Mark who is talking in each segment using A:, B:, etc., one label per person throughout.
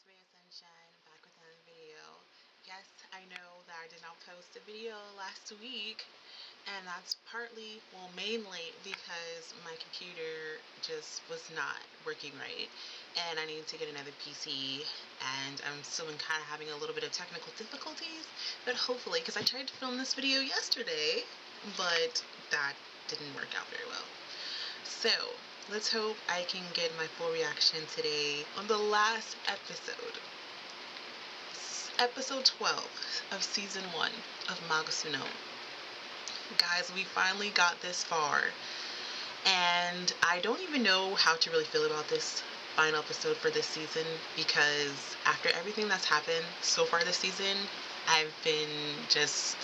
A: it's Raeofsunshyne back with another video. Yes, I know that I did not post a video last week, and that's partly, well, mainly because my computer just was not working right, and I needed to get another PC, and I'm still kind of having a little bit of technical difficulties, but hopefully, because I tried to film this video yesterday, but that didn't work out very well. So, let's hope I can get my full reaction today on the last episode. Episode 12 of season 1 of Magatsunote. Guys, we finally got this far. And I don't even know how to really feel about this final episode for this season, because after everything that's happened so far this season, I've been just,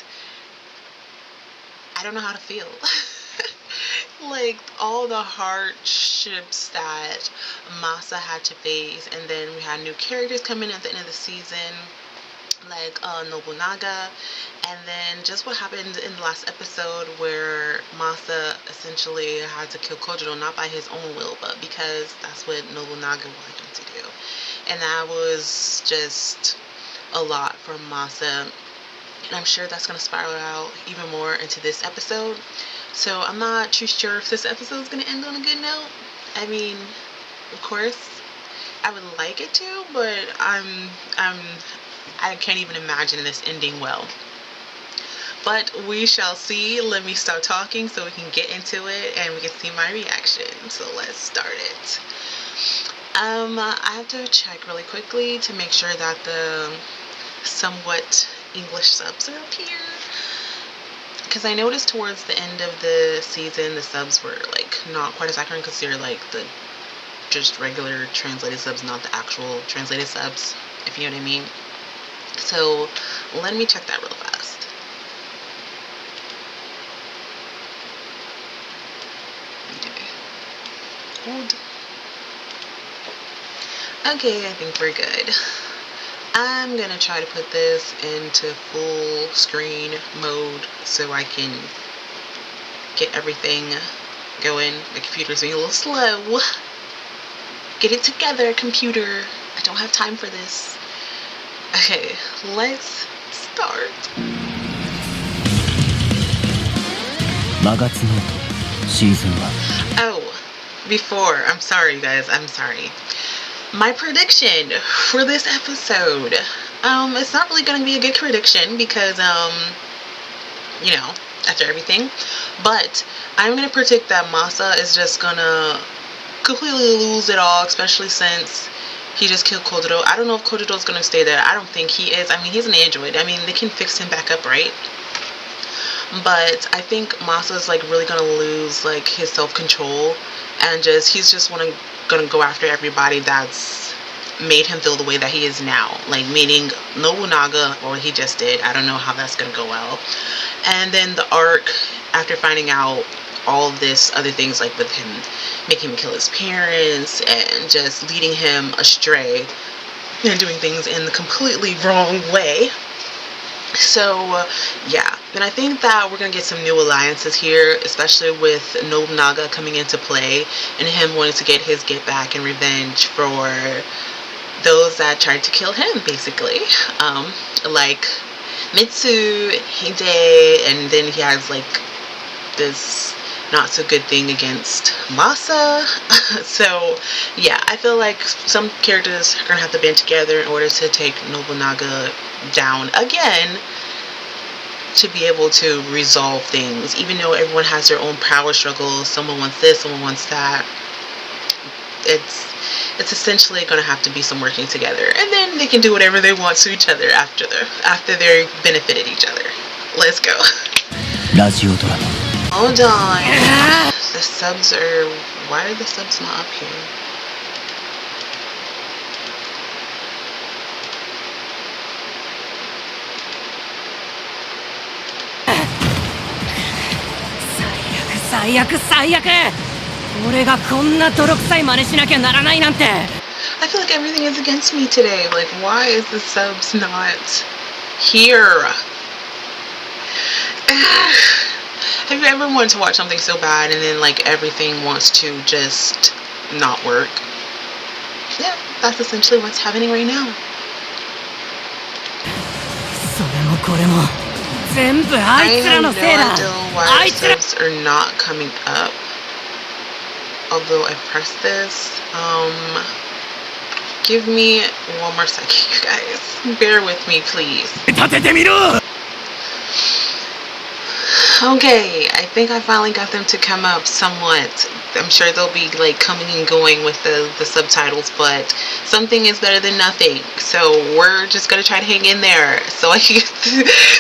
A: I don't know how to feel. Like, all the hardships that Masa had to face, and then we had new characters coming at the end of the season, like Nobunaga, and then just what happened in the last episode where Masa essentially had to kill Kojiro, not by his own will, but because that's what Nobunaga wanted him to do. And that was just a lot for Masa, and I'm sure that's going to spiral out even more into this episode. So I'm not too sure if this episode is going to end on a good note. I mean, of course, I would like it to, but I can't even imagine this ending well. But we shall see. Let me stop talking so we can get into it and we can see my reaction. So let's start it. I have to check really quickly to make sure that the somewhat English subs are up here, because I noticed towards the end of the season the subs were like not quite as accurate, because they're like the just regular translated subs, not the actual translated subs, if you know what I mean. So let me check that real fast. Okay. Hold. Okay, I think we're good. I'm gonna try to put this into full screen mode so I can get everything going. The computer's being a little slow. Get it together, computer. I don't have time for this. Okay, let's start.
B: Magatsunote Season 1.
A: Oh, before, I'm sorry, you guys, I'm sorry. My prediction for this episode, it's not really going to be a good prediction because, you know, after everything, but I'm going to predict that Masa is just going to completely lose it all, especially since he just killed Kojiro. I don't know if Kojiro's going to stay there. I don't think he is. I mean, he's an android. I mean, they can fix him back up, right? But I think Masa's like really going to lose like his self-control, and he's just gonna go after everybody that's made him feel the way that he is now, like meaning Nobunaga, or he just did. I don't know how that's gonna go well. And then the arc after finding out all this other things, like with him making him kill his parents and just leading him astray and doing things in the completely wrong way. So yeah, then I think that we're gonna get some new alliances here, especially with Nobunaga coming into play and him wanting to get his get back and revenge for those that tried to kill him, basically. Like Mitsu, Hide, and then he has like this not so good thing against Masa. So yeah, I feel like some characters are gonna have to band together in order to take Nobunaga down again, to be able to resolve things, even though everyone has their own power struggles. Someone wants this, someone wants that. It's essentially going to have to be some working together, and then they can do whatever they want to each other after they benefited each other. Let's go. Hold on. The subs are... Why are the subs not up here? I feel like everything is against me today. Like, why is the subs not here? Have you ever wanted to watch something so bad and then like everything wants to just not work? Yeah, That's essentially what's happening right now.
C: それもこれも全部あ
A: I
C: いつら
A: have
C: の
A: no
C: せいだ。
A: idea
C: あ
A: why
C: いつら
A: subs are not coming up. Although I pressed this. Give me one more second, you guys. Bear with me, please.
C: 立ててみろ。
A: Okay, I think I finally got them to come up somewhat. I'm sure they'll be like coming and going with the subtitles, but something is better than nothing. So we're just gonna try to hang in there so I can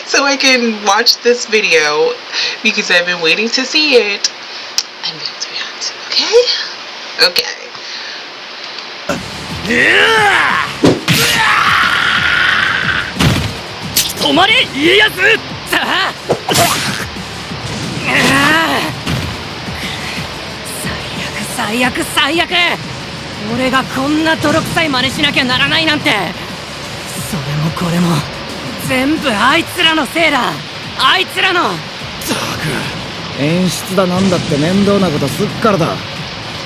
A: so I can watch this video because I've been waiting to see it and be able to react. Okay? Okay.
C: 止まれ家康。さあ。最悪最悪。俺がこんな泥臭い真似しなきゃならないなんて。それもこれも全部あいつらのせいだ。あいつらの。った
B: く演出だなんだって面倒なことすっからだ。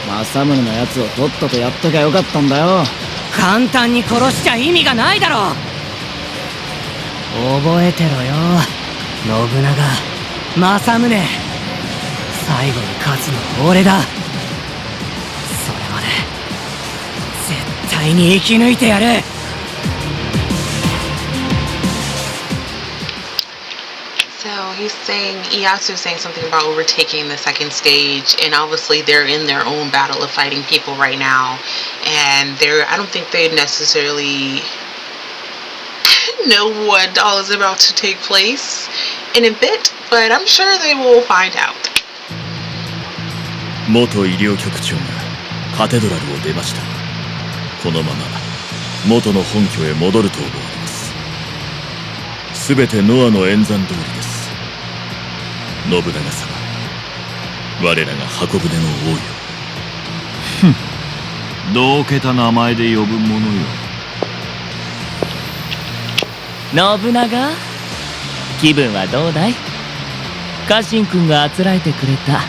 B: 政宗のやつをとっととやっときゃよかったんだよ。
C: 簡単に殺しちゃ意味がないだろ。覚えてろよ信長、政宗。最後に勝つのは俺だ。それまで絶対に生き抜いてやる。
A: So he's saying, Ieyasu is saying something about overtaking the second stage, and obviously they're in their own battle of fighting people right now, and I don't think they necessarily know what all is about to take place in a bit, but I'm sure they will find out.
D: 元医療局長がカテドラルを出ました。このまま元の本拠へ戻ると思われます。すべてノアの演算通りです。信長様、我らが箱舟の王よ。ふん、どうけた名前で呼ぶものよ。
C: 信長、気分はどうだい？家臣君があつらえてくれた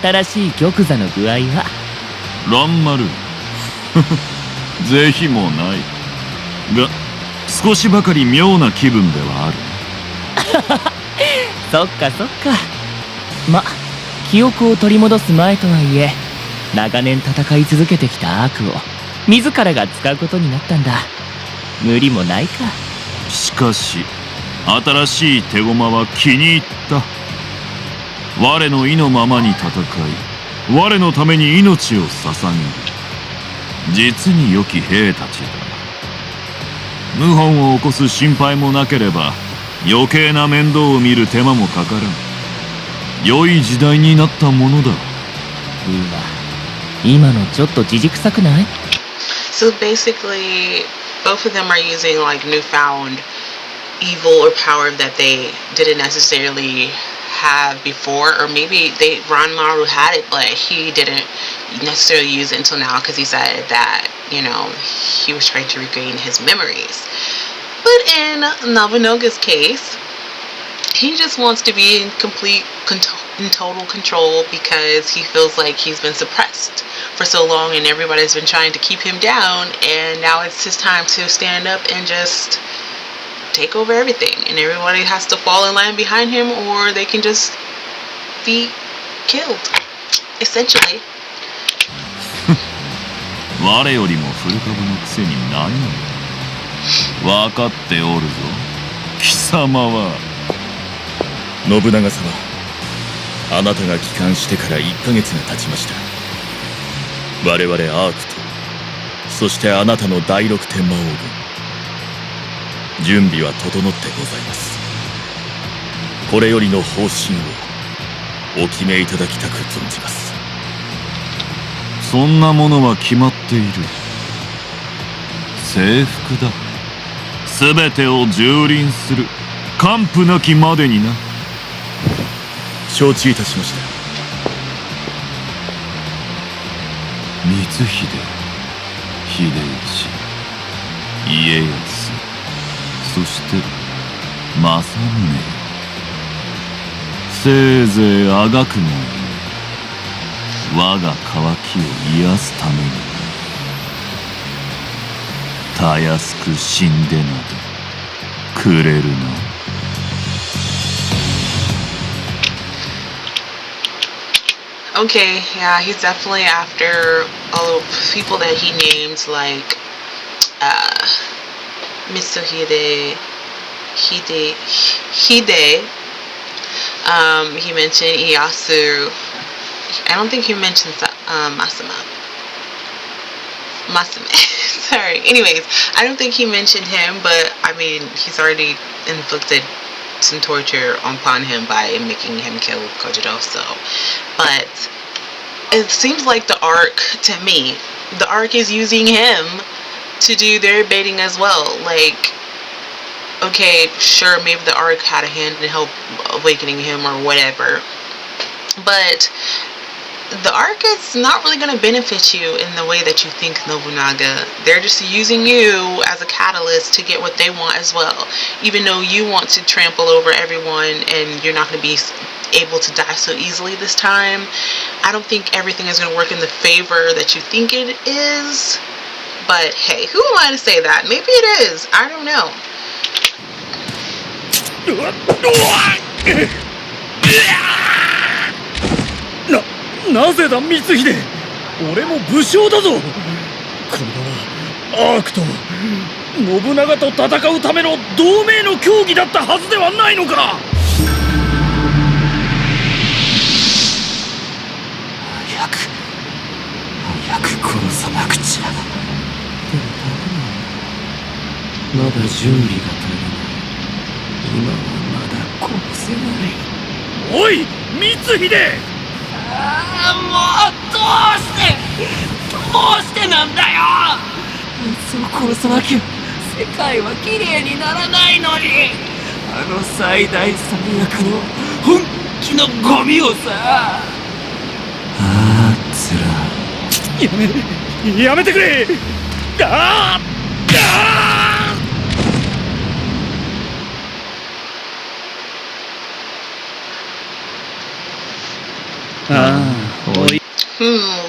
C: 新しい玉座の具合は。
D: 蘭丸是非もないが、少しばかり妙な気分ではある。
C: そっかそっか。ま、記憶を取り戻す前とはいえ長年戦い続けてきた悪を自らが使うことになったんだ。無理もないか。
D: しかし新しい手駒は気に入った。我の意のままに戦い、我のために命を捧げる。実に良き兵たちだ。謀反を起こす心配もなければ余計な面倒を見る手間もかからん。良い時代になったものだ。うわ、
C: 今のちょっとじじくさくない？
A: So basically, both of them are using like newfound evil or power that they didn't necessarily have before, or maybe Ranmaru had it, but he didn't necessarily use it until now because he said that, you know, he was trying to regain his memories. But in Nobunaga's case, he just wants to be in total control because he feels like he's been suppressed for so long and everybody's been trying to keep him down, and now it's his time to stand up and just take over everything, and everybody has to fall in line behind him or they can just be killed, essentially.
D: 我よりも古株のくせに何を分かっておるぞ貴様は。信長様、あなたが帰還してから1ヶ月が経ちました。我々アークと、そしてあなたの第六天魔王軍、準備は整ってございます。これよりの方針をお決めいただきたく存じます。そんなものは決まっている。征服だ。すべてを蹂躙する。完膚なきまでにな。承知いたしました。光秀、秀吉、家康、そして政宗よ。せいぜいあがくがいい。我が渇きを癒すために。たやすく死んでなどくれるな。
A: Okay, yeah, he's definitely after all the people that he named, like Mitsuhide, Hide. He mentioned Ieyasu. I don't think he mentioned Masuma. Masume. Sorry. Anyways, I don't think he mentioned him, but I mean, he's already inflicted some torture upon him by making him kill Kojiro. So, but it seems like the arc, to me, the arc is using him to do their baiting as well. Like, okay, sure, maybe the arc had a hand in help awakening him or whatever, but the arc is not really going to benefit you in the way that you think Nobunaga. They're just using you as a catalyst to get what they want as well. Even though you want to trample over everyone and you're not going to be able to die so easily this time, I don't think everything is going to work in the favor that you think it is. But hey, who am I to say that? Maybe it is. I don't know.
B: なぜだ光秀、俺も武将だぞ。これはアークと信長と戦うための同盟の協議だったはずではないのか。
C: 早く殺さなくちゃ。まだ準備が足りない。今はまだ殺せない。
B: おい光秀、
C: もうどうしてなんだよ。あいつを殺さなきゃ世界は綺麗にならないのに。あの最大最悪の本気のゴミをさ。あーつら
B: やめてくれ。あ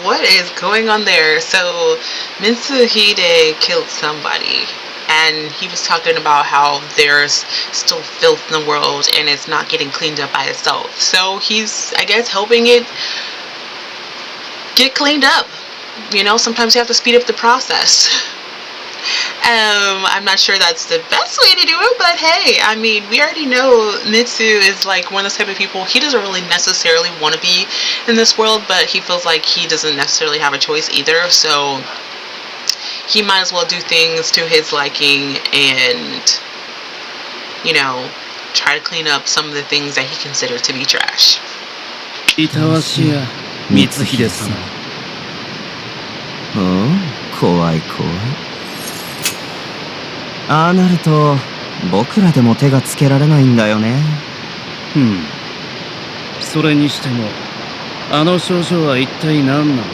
A: What is going on there? So, Mitsuhide killed somebody, and he was talking about how there's still filth in the world and it's not getting cleaned up by itself. So he's, I guess, helping it get cleaned up. You know, sometimes you have to speed up the process. I'm not sure that's the best way to do it, but hey, I mean, we already know Mitsu is like one of those type of people. He doesn't really necessarily want to be in this world, but he feels like he doesn't necessarily have a choice either, so he might as well do things to his liking and, you know, try to clean up some of the things that he considered to be trash.
B: いたわしや光秀様。
E: 怖い怖い。ああなると僕らでも手がつけられないんだよね。
B: それにしてもあの症状は一体何なのか。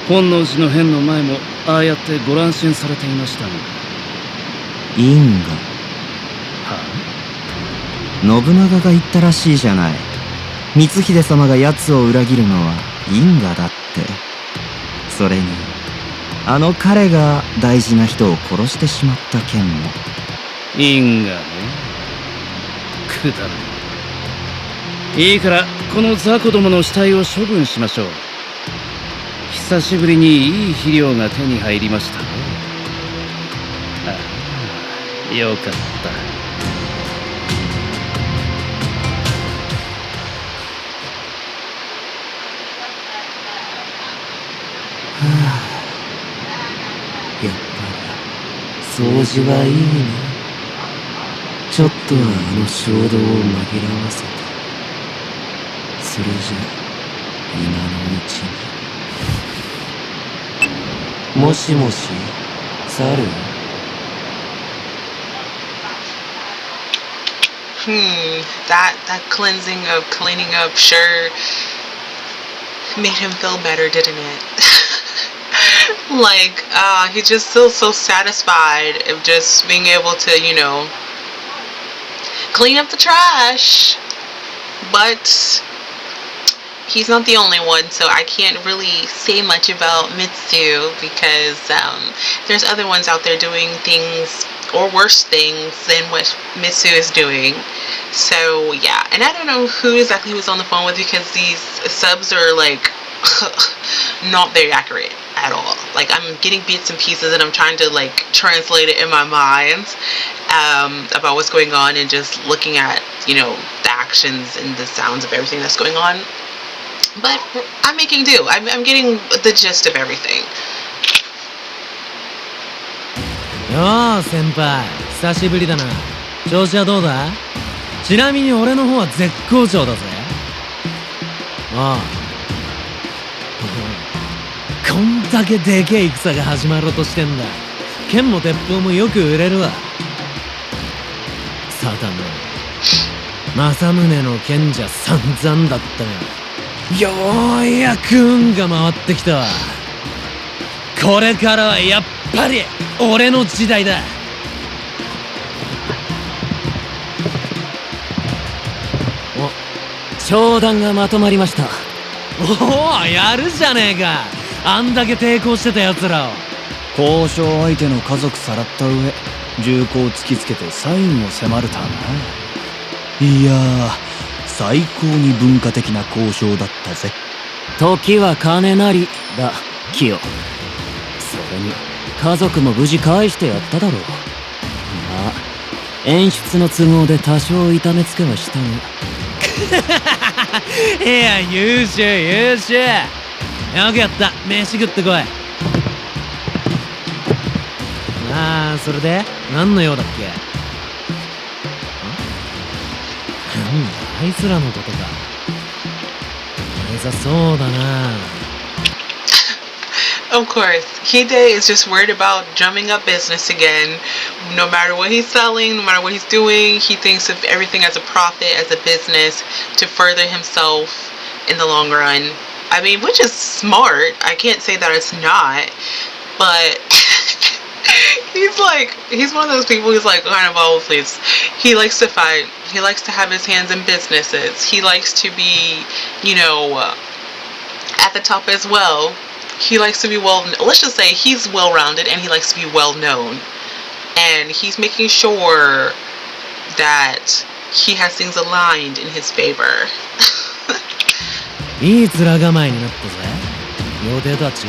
B: 本能寺の変の前もああやってご乱心されていましたが。
E: 因果。信長が言ったらしいじゃない。光秀様が奴を裏切るのは因果だって。それにあの彼が大事な人を殺してしまった件も。
B: 因果ね。くだらない。いいからこの雑魚どもの死体を処分しましょう。久しぶりにいい肥料が手に入りましたね。ああ、よかった。
C: やっぱり掃除はいいね。ちょっとはあの衝動を紛らわせて。それじゃ今のうちに。もしもし、猿
A: that cleansing of cleaning up sure made him feel better, didn't it? Like, he just feels so satisfied of just being able to, you know, clean up the trash. But he's not the only one, so I can't really say much about Mitsu because there's other ones out there doing things or worse things than what Mitsu is doing. So yeah, and I don't know who exactly he was on the phone with because these subs are like not very accurate at all. Like I'm getting bits and pieces and I'm trying to like translate it in my mind about what's going on and just looking at, you know, the actions and the sounds of everything that's going on. But I'm making do. I'm getting the gist of everything.
C: よう先輩、久しぶりだな。調子はどうだ？ちなみに俺の方は絶好調だぜ。ああ。こんだけでけえ戦が始まろうとしてんだ。剣も鉄砲もよく売れるわ。さだめ。政宗の剣じゃ散々だったが、ようやく運が回ってきたわ。これからはやっぱり俺の時代だ。お、商談がまとまりました。おお、やるじゃねえか。あんだけ抵抗してた奴らを。
F: 交渉相手の家族さらった上、銃口突きつけてサインを迫るたな。いやー、最高に文化的な交渉だったぜ。
C: 時は金なりだ、キヨ。それに家族も無事返してやっただろう。まあ演出の都合で多少痛めつけはしたがいや、優秀優秀。よくやった。飯食ってこい。ああ、それで何の用だっけ？なんだあいつらのことか。あいつはそうだな。
A: Of course, Hide is just worried about drumming up business again. No matter what he's selling, no matter what he's doing, he thinks of everything as a profit, as a business to further himself in the long run. I mean, which is smart. I can't say that it's not, but he's one of those people who's like kind of all over the place. He likes to fight. He likes to have his hands in businesses. He likes to be, you know, at the top as well. He likes to be let's just say he's well-rounded and he likes to be well-known. And he's making sure that he has things aligned in his favor.
C: いい面構えになったぜ。予定とは違うが、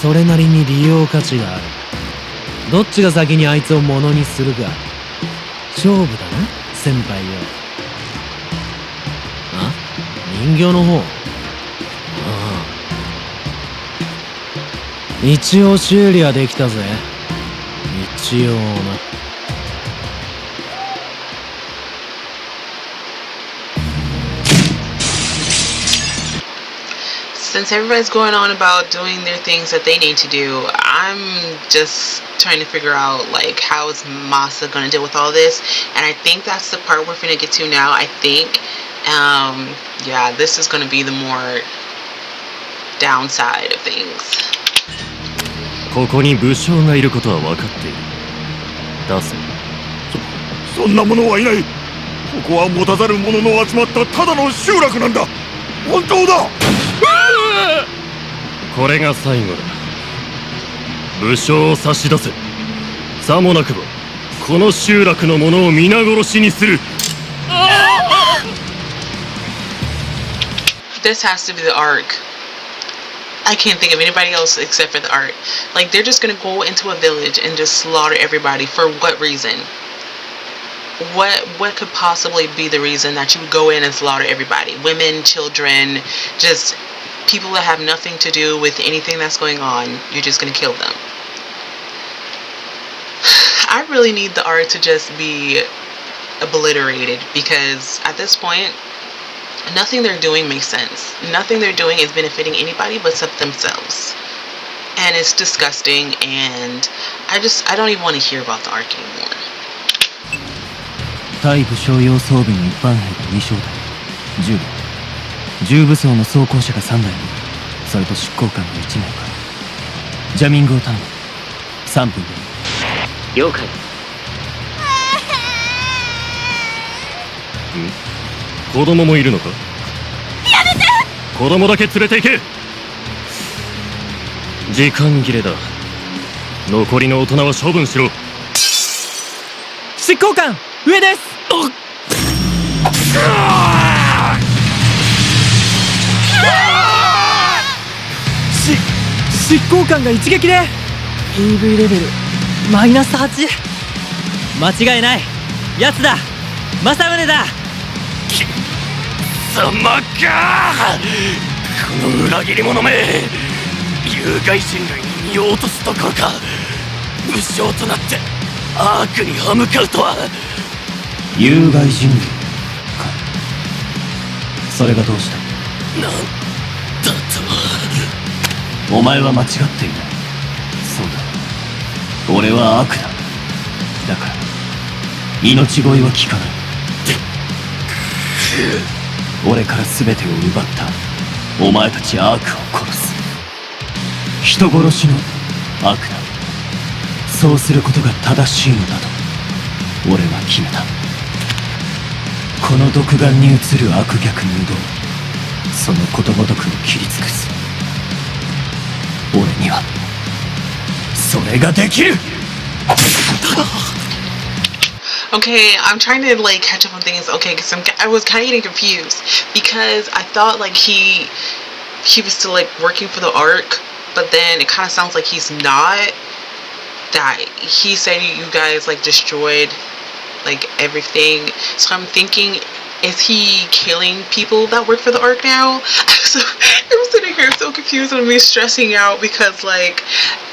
C: それなりに利用価値がある。どっちが先にあいつを物にするか。勝負だな、先輩よ。あ？人形の方。一応修理はできたぜ。一応な。
A: Since everybody's going on about doing their things that they need to do, I'm just trying to figure out like how is Masa going to deal with all this, and I think that's the part we're gonna get to now. I think yeah, this is going to be the more downside of things.
D: ここに武将がいることは分かっている。出せ。
G: そんなものはいない。ここは持たざる者の集まったただの集落なんだ。本当だ。
D: これが最後だ。武将を差し出せ。さもなくばこの集落の者を皆殺しにする。
A: This has to be the arc. I can't think of anybody else except for the art. Like, they're just gonna go into a village and just slaughter everybody. For what reason? What could possibly be the reason that you would go in and slaughter everybody? Women, children, just people that have nothing to do with anything that's going on. You're just gonna kill them. I really need the art to just be obliterated, because at this point, nothing they're doing makes sense. Nothing they're doing is benefiting anybody but themselves. And it's disgusting, and I don't even want to hear about the arc anymore.
F: 対武将用装備の一般兵が2小隊、10台、重武装の装甲車が3台に、それと執行官が1名か。ジャミングを頼む。3分でいい。
C: 了解。
D: 子供もいるのか？
H: やめて！
F: 子供だけ連れて行け。時間切れだ。残りの大人は処分しろ。
C: 執行官上です。執行官が一撃で EV レベルマイナス8。間違いない。やつだ。政宗だ。
F: 貴様か。この裏切り者め。有害人類に見落とすどころか武将となってアークに歯向かうとは。有害人類か。それがどうした。なんだと。お前は間違っていない。そうだ、俺は悪だ。だから命乞いは効かない。俺から全てを奪ったお前たちアークを殺す。人殺しの悪だ。そうすることが正しいのだと俺は決めた。この独眼に映る悪逆無道、そのことごとくを切り尽くす。俺にはそれができる。
A: Okay, I'm trying to like catch up on things. Okay, because I was kind of getting confused because I thought like he was still like working for the Ark, but then it kind of sounds like he's not. That he said you guys like destroyed like everything. So I'm thinking, is he killing people that work for the Ark now? So I'm sitting here so confused and me stressing out because like,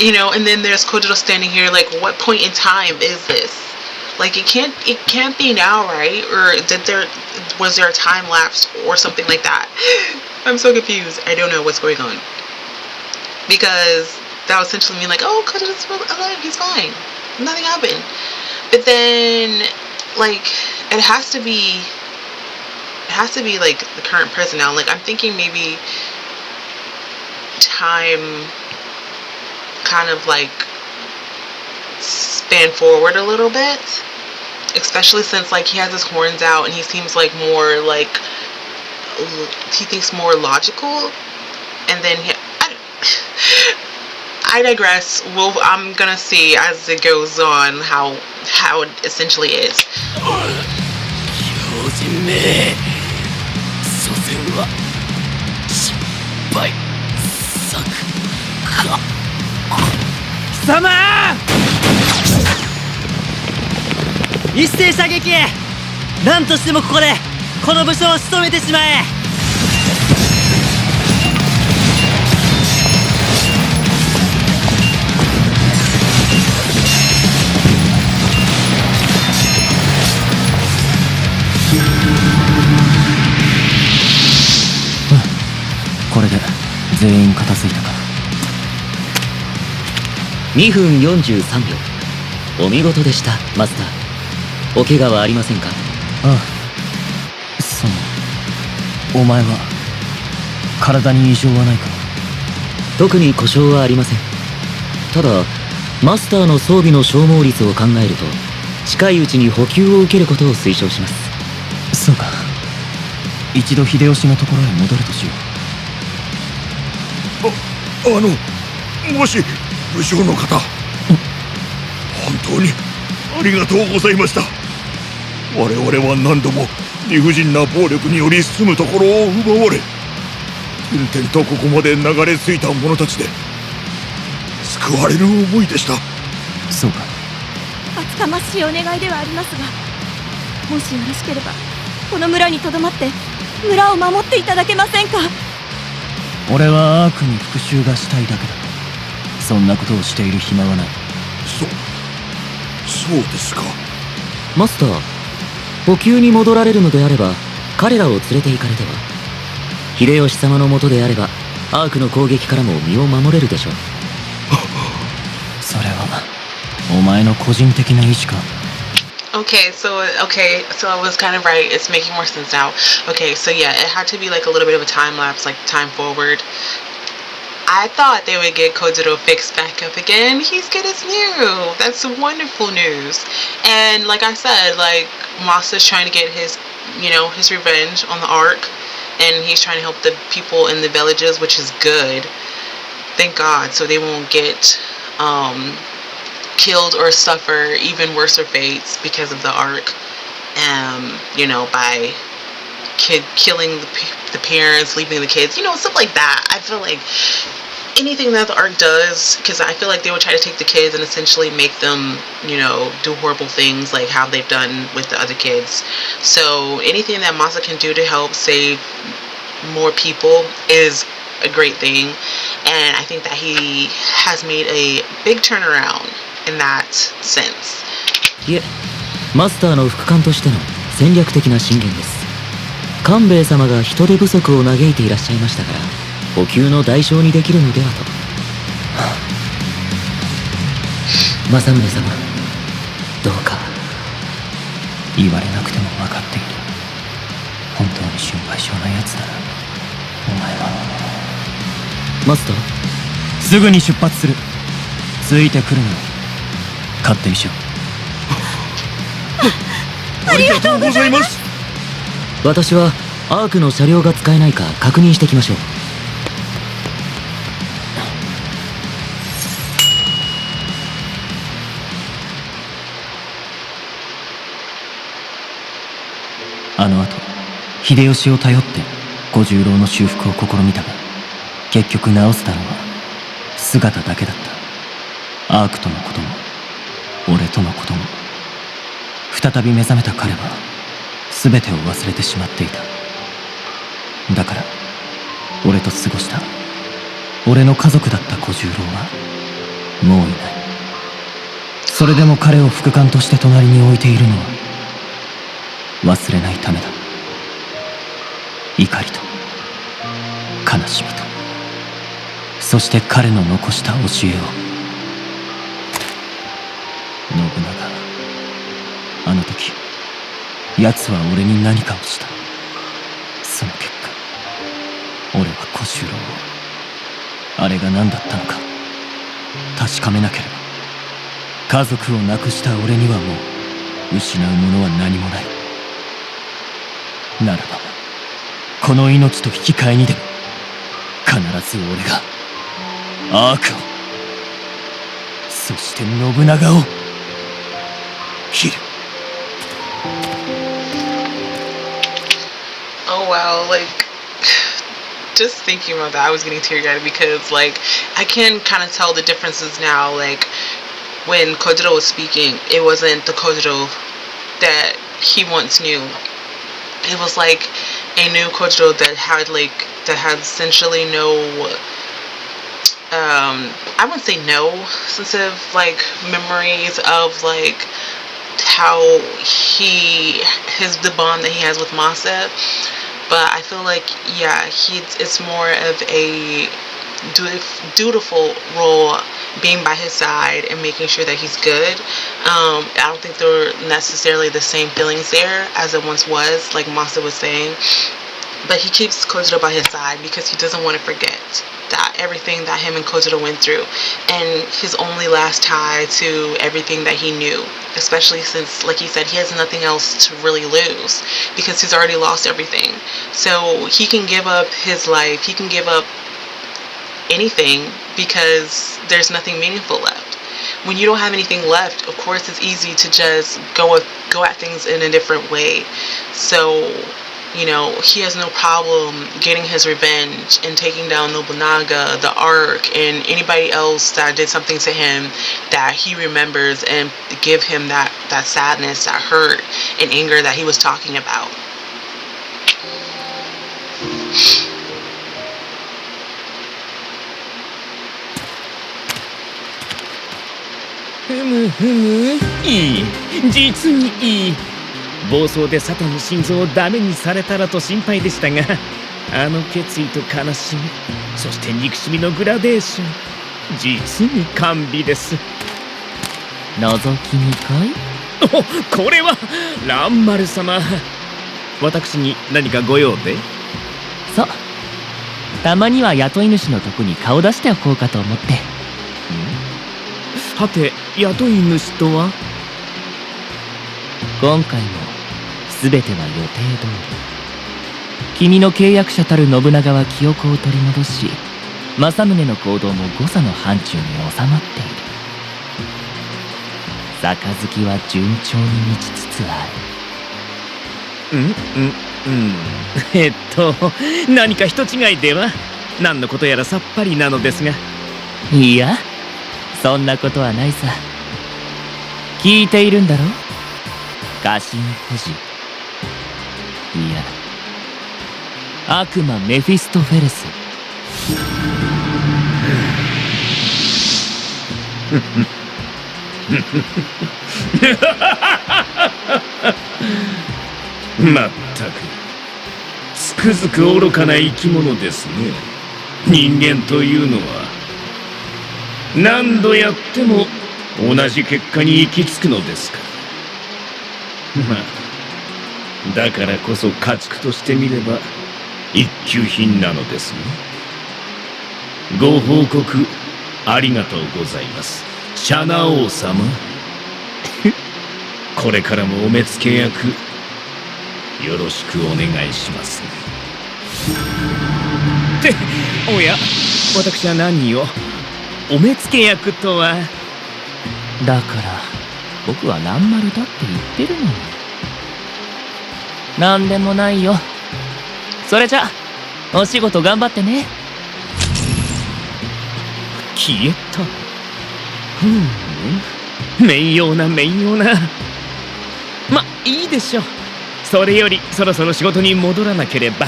A: you know, and then there's Kojiro standing here like, what point in time is this? Like it can't be now, right? Or was there a time lapse or something like that? I'm so confused. I don't know what's going on. Because that would essentially mean like, oh, Kojiro's alive, he's fine. Nothing happened. But then like it has to be like the current present now. Like I'm thinking maybe time kind of like span forward a little bit, especially since like he has his horns out and he seems like more like he thinks more logical. And then I digress. I'm gonna see as it goes on how it essentially is.
F: 狂人め、所詮は失敗作か。
C: 貴様一斉射撃。何としてもここでこの武将を仕留めてしまえ。
F: これで全員片付いたか。
H: 2分43秒。お見事でした、マスター。お怪我はありませんか？
F: ああ、お前は体に異常はないか？
H: 特に故障はありません。ただマスターの装備の消耗率を考えると近いうちに補給を受けることを推奨します。
F: そうか。一度秀吉のところへ戻るとしよ
G: う。もし武将の方、本当にありがとうございました。我々は何度も理不尽な暴力により住むところを奪われ、点々とここまで流れ着いた者たちで救われる思いでした。
F: そうか。
I: 厚かましいお願いではありますが、もしよろしければこの村にとどまって村を守っていただけませんか？
F: 俺はアークに復讐がしたいだけだ。そんなことをしている暇はない。
G: そうですか。
H: マスター、補給に戻られるのであれば彼らを連れて行かれては。秀吉様のもとであればアークの攻撃からも身を守れるでしょう。
F: それはお前の個人的な意思か。
A: Okay, so I was kind of right. It's making more sense now. Okay, so yeah, it had to be like a little bit of a time lapse, like time forward. I thought they would get Kojiro fixed back up again. He's good as new. That's wonderful news. And like I said, like Masa's trying to get his, his revenge on the Ark. and he's trying to help the people in the villages, which is good. Thank God, so they won't get killed or suffer even worse fates because of the arc. You know, by killing the parents, leaving the kids, you know, stuff like that. I feel like anything that the arc does, because I feel like they would try to take the kids and essentially make them, you know, do horrible things like how they've done with the other kids. So anything that Masa can do to help save more people is a great thing, and I think that he has made a big turnaround in that sense.
H: いえ、マスターの副官としての戦略的な進言です。官兵衛様が人手不足を嘆いていらっしゃいましたから、補給の代償にできるのではと。政宗様、どうか。
F: 言われなくても分かっている。本当に心配性なやつだな、お前は。
H: マスター、
F: すぐに出発する。ついてくるな。勝手にしろ。
G: ありがとうございます。
H: 私はアークの車両が使えないか確認してきましょう。
F: あの後、秀吉を頼って小十郎の修復を試みたが、結局直せたのは姿だけだった。アークとのことも俺とのことも。再び目覚めた彼は全てを忘れてしまっていた。だから俺と過ごした俺の家族だった小十郎はもういない。それでも彼を副官として隣に置いているのは忘れないためだ。怒りと悲しみと、そして彼の残した教えを。信長、あの時奴は俺に何かをした。その結果俺は小十郎を、あれが何だったのか確かめなければ。家族を亡くした俺にはもう失うものは何もない。ならばこの命と引き換えにでも必ず俺がアークを、そして信長を切る。
A: Oh wow, like just thinking about that, I was getting teary-eyed because like I can kind of tell the differences now. Like when Kojiro was speaking, it wasn't the Kojiro that he once knew. It was like a new Kojiro that had essentially no I wouldn't say no sensitive like memories of like how the bond that he has with Masa. But I feel like, yeah, it's more of a dutiful role, being by his side and making sure that he's good. I don't think there were necessarily the same feelings there as it once was, like Masa was saying. But he keeps Kojiro by his side because he doesn't want to forget that everything that him and Kojiro went through, and his only last tie to everything that he knew, especially since, like he said, he has nothing else to really lose because he's already lost everything. So he can give up his life, he can give up anything because there's nothing meaningful left. When you don't have anything left, of course it's easy to just go at things in a different way. So, you know, he has no problem getting his revenge and taking down Nobunaga, the Ark, and anybody else that did something to him that he remembers, and give him that sadness, that hurt, and anger that he was talking about.
B: いい、実にいい。暴走で佐藤の心臓をダメにされたらと心配でしたが、あの決意と悲しみ、そして憎しみのグラデーション、実に甘美です。
H: 覗きにかい？
B: お、これは蘭丸様。私に何かご用で？
C: そう、たまには雇い主のとこに顔出しておこうかと思って。
B: はて、雇い主とは？
H: 今回も全ては予定通り。
C: 君の契約者たる信長は記憶を取り戻し、政宗の行動も誤差の範疇に収まっている。杯は順調に満ちつつある。
F: 何か人違いでは？何のことやらさっぱりなのですが。
C: いや、そんなことはないさ。聞いているんだろ？家臣孤児。いや、悪魔メフィストフェレス。
F: まったくつくづく愚かな生き物ですね。人間というのは何度やっても同じ結果に行き着くのですから。まあだからこそ家畜としてみれば一級品なのですね。ご報告ありがとうございます、シャナ王様。これからもお目付け役よろしくお願いしますね。
C: っておや、私は何を？お目付け役とは。だから僕は蘭丸だって言ってるのに。なんでもないよ。それじゃお仕事頑張ってね。消えた。面用な。ま、いいでしょう。それよりそろそろ仕事に戻らなければ。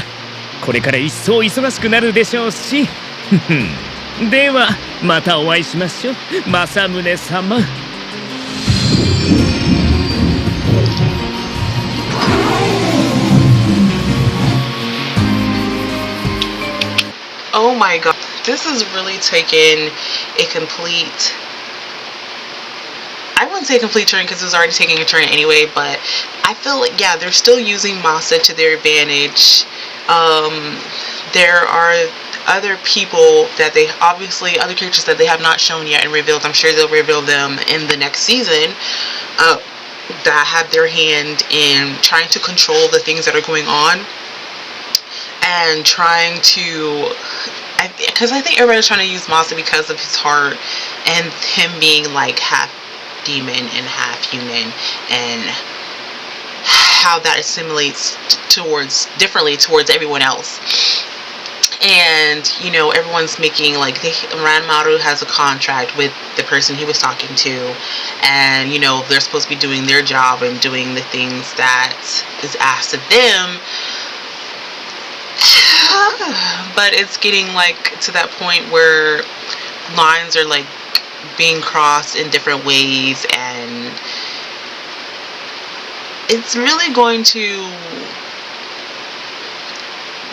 C: これから一層忙しくなるでしょうし。ではまたお会いしましょう、政宗様。
A: Oh my god, this is really taking a complete, I wouldn't say a complete turn because it was already taking a turn anyway, but I feel like, yeah, they're still using Masa to their advantage. There are other people that they, obviously other characters that they have not shown yet and revealed. I'm sure they'll reveal them in the next season, that have their hand in trying to control the things that are going on and trying to, because I think everybody's trying to use Masa because of his heart and him being like half demon and half human, and how that assimilates differently towards everyone else. And you know, everyone's making like, Ranmaru has a contract with the person he was talking to, and you know, they're supposed to be doing their job and doing the things that is asked of them. But it's getting like to that point where lines are like being crossed in different ways, and it's really going to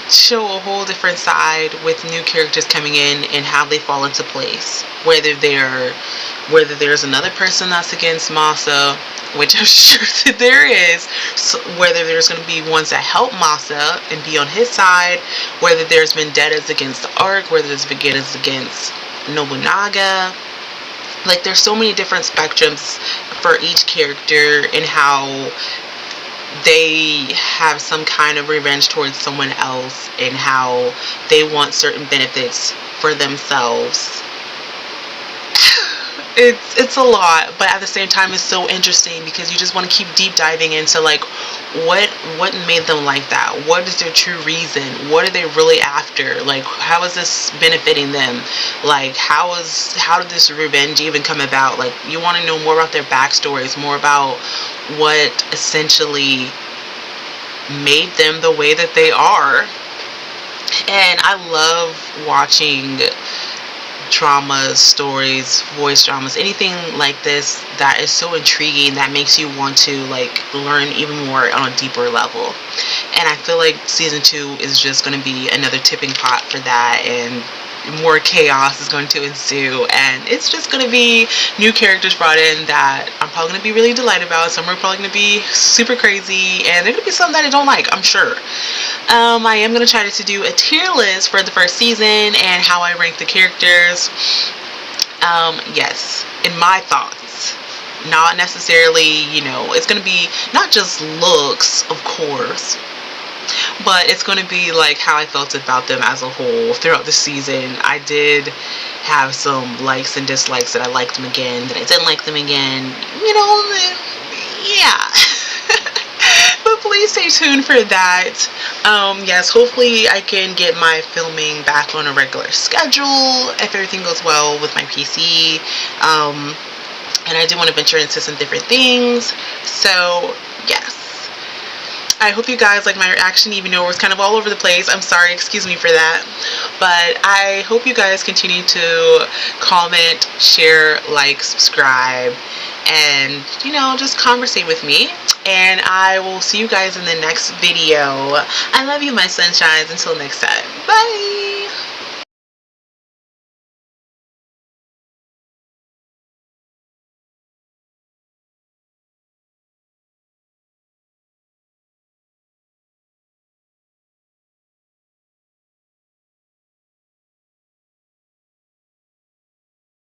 A: show a whole different side with new characters coming in and how they fall into place. Whether there's another person that's against Masa, which I'm sure that there is, so whether there's going to be ones that help Masa and be on his side, whether there's vendettas against the Ark, whether there's vendettas against Nobunaga. Like, there's so many different spectrums for each character and how they have some kind of revenge towards someone else and how they want certain benefits for themselves. It's a lot, but at the same time it's so interesting because you just want to keep deep diving into like what made them like that. What is their true reason? What are they really after? Like, how is this benefiting them? Like, how did this revenge even come about? Like, you want to know more about their backstories, more about what essentially made them the way that they are. And I love watching dramas, stories, voice dramas, anything like this that is so intriguing, that makes you want to like learn even more on a deeper level. And I feel like season 2 is just going to be another tipping pot for that, and more chaos is going to ensue, and it's just going to be new characters brought in that I'm probably going to be really delighted about. Some are probably going to be super crazy, and there are going to be some that I don't like, I'm sure. I am going to try to do a tier list for the first season and how I rank the characters. Yes, in my thoughts, not necessarily, you know, it's going to be not just looks, of course, but it's going to be like how I felt about them as a whole throughout the season. I did have some likes and dislikes, that I liked them again, that I didn't like them again, you know, yeah. But please stay tuned for that. Yes, hopefully I can get my filming back on a regular schedule if everything goes well with my PC. And I do want to venture into some different things. So, yes. I hope you guys like my reaction, even though it was kind of all over the place. I'm sorry, excuse me for that. But I hope you guys continue to comment, share, like, subscribe, and, you know, just conversate with me. And I will see you guys in the next video. I love you, my sunshines. Until next time. Bye!